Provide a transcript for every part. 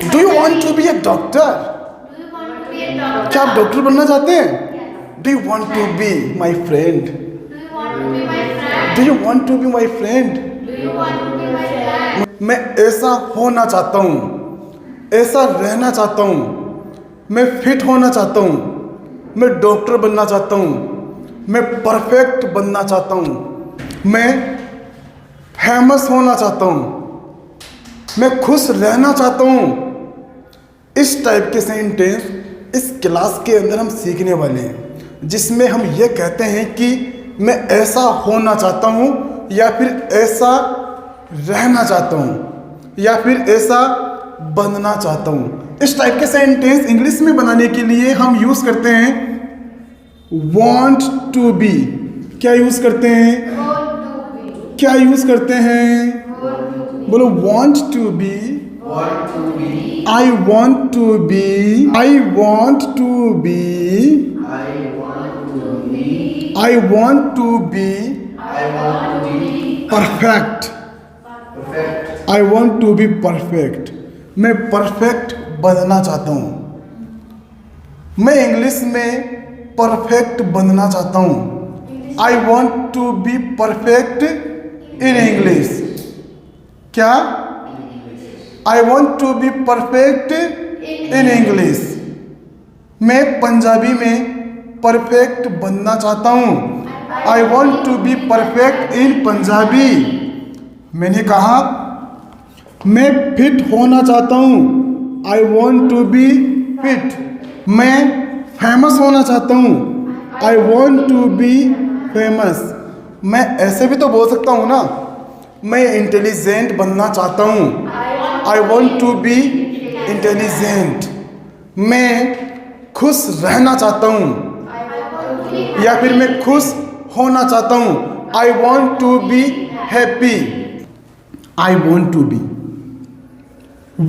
Do you want to be a doctor? क्या आप doctor बनना चाहते हैं? Do you want to be my friend? Do you want to be my friend? मैं ऐसा होना चाहता हूँ, ऐसा रहना चाहता हूँ, मैं फिट होना चाहता हूँ, मैं डॉक्टर बनना चाहता हूँ, मैं परफेक्ट बनना चाहता हूँ, मैं फेमस होना चाहता हूँ, मैं खुश रहना चाहता हूँ। इस टाइप के सेंटेंस इस क्लास के अंदर हम सीखने वाले हैं, जिसमें हम ये कहते हैं कि मैं ऐसा होना चाहता हूँ, या फिर ऐसा रहना चाहता हूँ, या फिर ऐसा बनना चाहता हूँ। इस टाइप के सेंटेंस इंग्लिश में बनाने के लिए हम यूज़ करते हैं want to be। क्या यूज़ करते हैं? क्या यूज़ करते हैं? बोलो want to be, I want to be, I want to be, I want to be perfect, I want to be perfect। मैं परफेक्ट बनना चाहता हूँ। मैं इंग्लिश में परफेक्ट बनना चाहता हूँ। I want to be perfect in English। क्या? I want to be perfect in English। मैं पंजाबी में परफेक्ट बनना चाहता हूँ। I want to be perfect in Punjabi. मैंने कहा मैं फिट होना चाहता हूँ। I want to be fit। मैं फेमस होना चाहता हूँ। I want to be famous। मैं ऐसे भी तो बोल सकता हूँ ना, मैं इंटेलिजेंट बनना चाहता हूँ। I want to be intelligent। मैं खुश रहना चाहता हूँ, या फिर मैं खुश होना चाहता हूँ। I want to be happy। I want to be,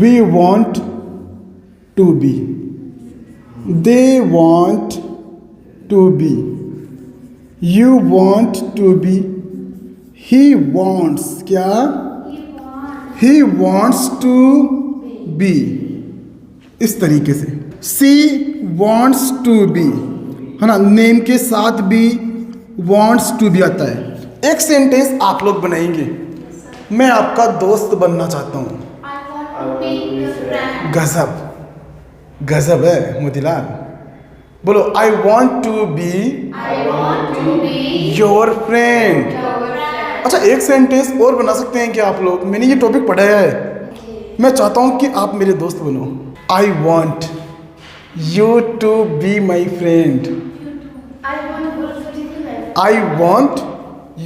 we want to be, they want to be, you want to be, he wants। क्या? he wants to be। इस तरीके से she wants to be, है ना, name के साथ भी wants to be आता है। एक सेंटेंस आप लोग बनाएंगे, मैं आपका दोस्त बनना चाहता हूँ। गजब, गजब है मोतीलाल। बोलो I want to be your friend। अच्छा, एक सेंटेंस और बना सकते हैं क्या आप लोग? मैंने ये टॉपिक पढ़ाया है, मैं चाहता हूँ कि आप मेरे दोस्त बनो। I want you to be my friend। I want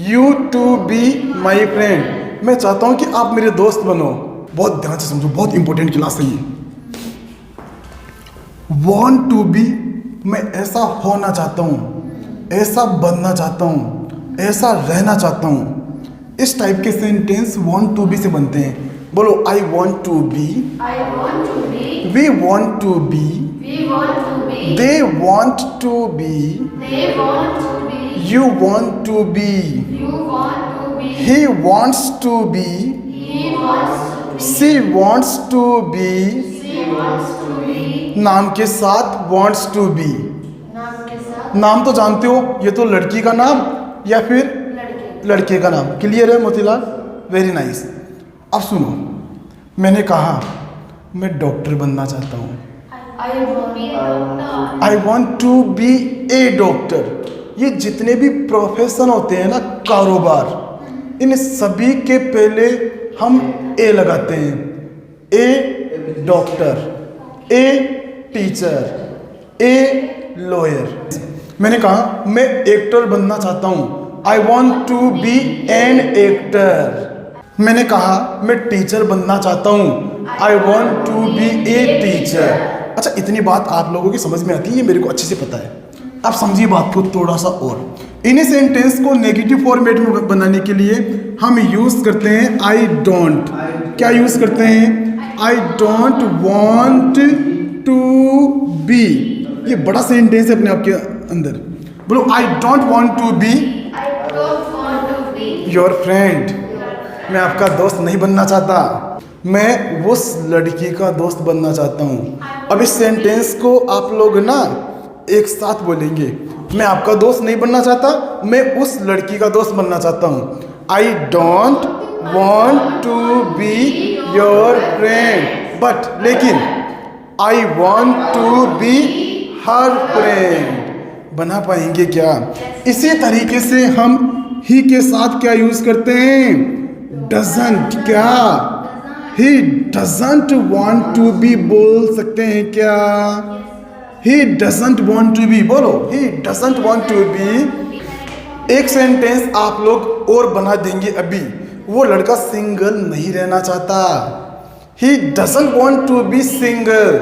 you to be my friend। मैं चाहता हूँ कि आप मेरे दोस्त बनो। बहुत ध्यान से समझो, बहुत इंपॉर्टेंट क्लास है ये। Want to be, मैं ऐसा होना चाहता हूँ, ऐसा बनना चाहता हूँ, ऐसा रहना चाहता हूँ। इस टाइप के सेंटेंस want to be से बनते हैं। बोलो I want to be, we want to be, they want to be, you want to be, he wants to be, she wants to be। नाम के साथ wants to be। नाम तो जानते हो, ये तो लड़की का नाम या फिर लड़के का नाम। क्लियर है मोतीलाल? Very nice. अब सुनो, मैंने कहा मैं डॉक्टर बनना चाहता हूँ। I want to be a doctor. ये जितने भी प्रोफेशन होते हैं ना, कारोबार, इन सभी के पहले हम ए लगाते हैं। A doctor, a teacher, a lawyer. मैंने कहा मैं एक्टर बनना चाहता हूँ। I want to be an actor। मैंने कहा मैं टीचर बनना चाहता हूँ। I want to be a teacher। अच्छा, इतनी बात आप लोगों की समझ में आती है, ये मेरे को अच्छे से पता है। आप समझिए बात को थोड़ा सा और। इन्हीं सेंटेंस को नेगेटिव फॉर्मेट में बनाने के लिए हम यूज करते हैं आई डोंट। क्या यूज करते हैं? I don't want to be. ये बड़ा सेंटेंस है अपने आप के अंदर। बोलो I don't want to be your friend. मैं आपका दोस्त नहीं बनना चाहता। मैं उस लड़की का दोस्त बनना चाहता हूँ। अब इस सेंटेंस को आप लोग ना एक साथ बोलेंगे। मैं आपका दोस्त नहीं बनना चाहता, मैं उस लड़की का दोस्त बनना चाहता हूँ। I don't want to be your friend but, लेकिन I want to be her friend. बना पाएंगे क्या? इसी तरीके से हम ही के साथ क्या यूज करते हैं? डजंट। क्या? He doesn't want to be बोल सकते हैं क्या? He doesn't want to be, बोलो he doesn't want to be. एक सेंटेंस आप लोग और बना देंगे अभी। वो लड़का सिंगल नहीं रहना चाहता। He doesn't want to be single.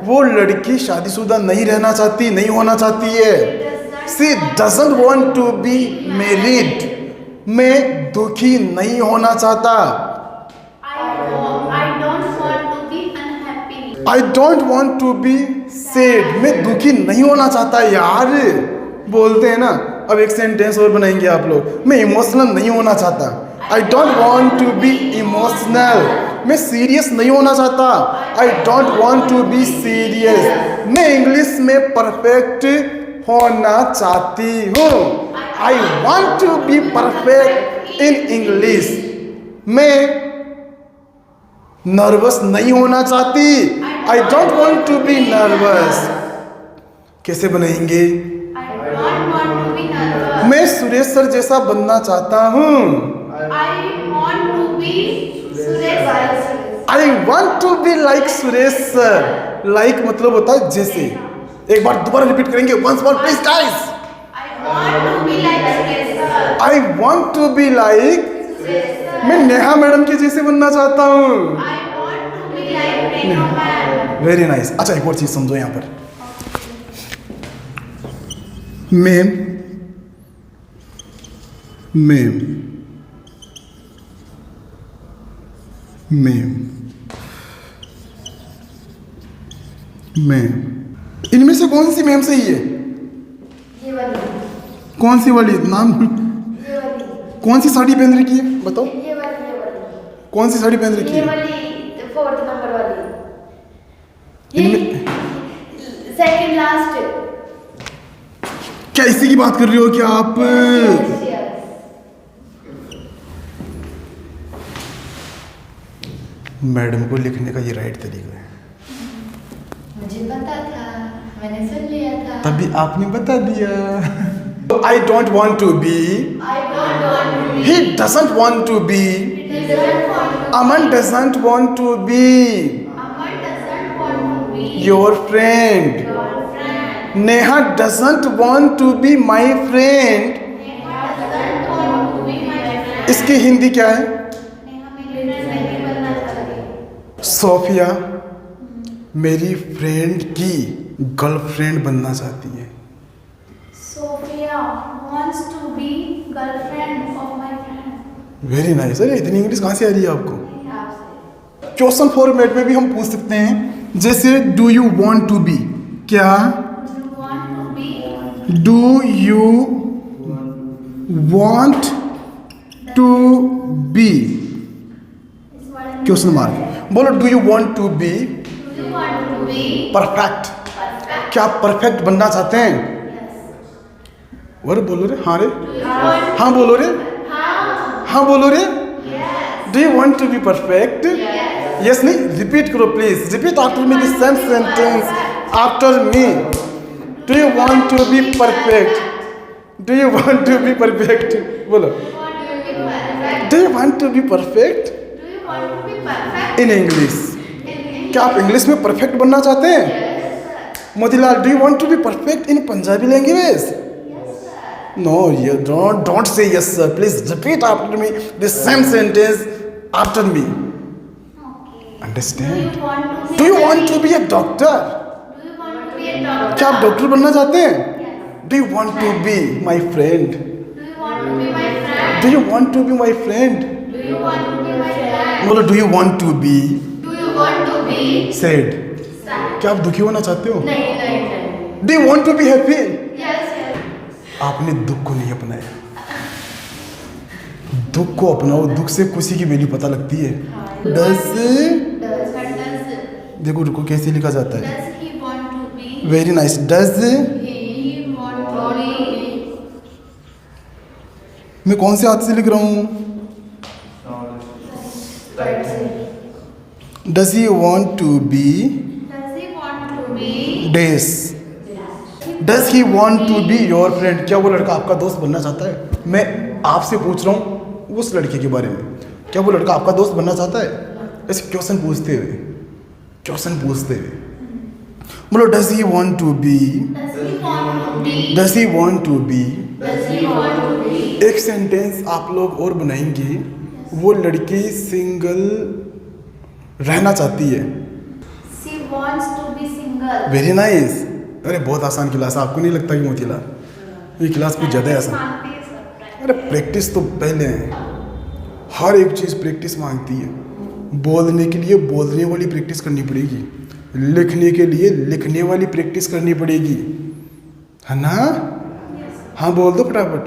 वो लड़की शादीशुदा नहीं रहना चाहती, नहीं होना चाहती है। She doesn't want to be married. मैं दुखी नहीं होना चाहता। I don't want to be sad. मैं दुखी नहीं होना चाहता यार, बोलते हैं ना। अब एक सेंटेंस और बनाएंगे आप लोग। मैं इमोशनल नहीं होना चाहता। I don't want to be emotional. मैं सीरियस नहीं होना चाहता। I don't want to be serious. मैं इंग्लिश में परफेक्ट होना चाहती हूँ। I want to be perfect in English. मैं नर्वस नहीं होना चाहती। I don't want to be nervous. कैसे बनाएंगे? मैं सुरेश सर जैसा बनना चाहता हूँ। I want to be like Suresh sir. Like मतलब होता है जैसे। एक बार दोबारा रिपीट करेंगे। Once more please guys. I want to be like. मैं नेहा मैडम के जैसे बनना चाहता हूँ। Very nice. अच्छा एक और चीज समझो यहाँ पर। मैम मैम मैम मैम, इनमें से कौन सी मैम सही है? ये वाली। कौन सी वाली? नाम? ये वाली। कौन सी साड़ी पहन रखी है बताओ? ये वाली। कौन सी साड़ी पहन रखी ये है? वाली 4th नंबर वाली। इनमें सेकंड लास्ट। क्या इसी की बात कर रहे हो क्या आप? मैडम को लिखने का ये राइट तरीका है। मुझे पता था, मैंने सुन लिया था। तभी आपने बता दिया। I don't want to be. He doesn't want to be. Aman doesn't want to be your friend. Neha doesn't want to be my friend. इसकी हिंदी क्या है? सोफिया मेरी फ्रेंड की गर्लफ्रेंड बनना चाहती है। Sophia wants to be girlfriend of my friend। Very nice. अरे इतनी इंग्लिश कहाँ से आ रही है आपको? क्वेश्चन फॉर्मेट में भी हम पूछ सकते हैं, जैसे do you want to be. क्या? Do you want to be? Question mark. बोलो do you want to be perfect. क्या आप परफेक्ट बनना चाहते हैं? और बोलो रे हाँ रे, हाँ बोलो रे, हाँ बोलो रे। Do you want to be perfect? Yes नहीं, रिपीट करो please. Repeat after me this same sentence after me. Do you want to be perfect? Do you want to be perfect? बोलो do you want to be perfect in English. क्या आप English में perfect बनना चाहते हैं? Motilal do you want to be perfect in Punjabi language? No, you don't say yes sir. Please repeat after me the same sentence after me. Understand? Do you want to be a doctor? क्या आप doctor बनना चाहते हैं? Do you want to be my friend? Do you want to be my friend? बोलो do you want to be sad? क्या आप दुखी होना चाहते हो? नहीं। Do you want to be happy? Yes. आपने दुख को नहीं अपनाया, दुख को अपनाओ, दुख से खुशी की वैल्यू पता लगती है। डस, देखो रुको कैसे लिखा जाता है। Does he want to be? Very nice. Does, He want to be? मैं कौन से हाथ से लिख रहा हूँ? Does he want to be Does he want to be? Does. Does he want to be your friend, क्या वो लड़का आपका दोस्त बनना चाहता है? मैं आपसे पूछ रहा हूँ उस लड़के के बारे में, क्या वो लड़का आपका दोस्त बनना चाहता है? ऐसे क्वेश्चन पूछते हुए बोलो does he want to be, Does he want to be? Does he want to be. Does he want to be? एक सेंटेंस आप लोग और बनाएंगे, वो लड़की सिंगल रहना चाहती है। She wants to be single. Very nice. अरे बहुत आसान क्लास है, आपको नहीं लगता कि मोतीला ये क्लास कुछ ज़्यादा आसान? मांगती है सब। अरे प्रैक्टिस तो पहले है, हर एक चीज़ प्रैक्टिस मांगती है। बोलने के लिए बोलने वाली प्रैक्टिस करनी पड़ेगी, लिखने के लिए लिखने वाली प्रैक्टिस करनी पड़ेगी, है ना? हाँ बोल दो फटाफट।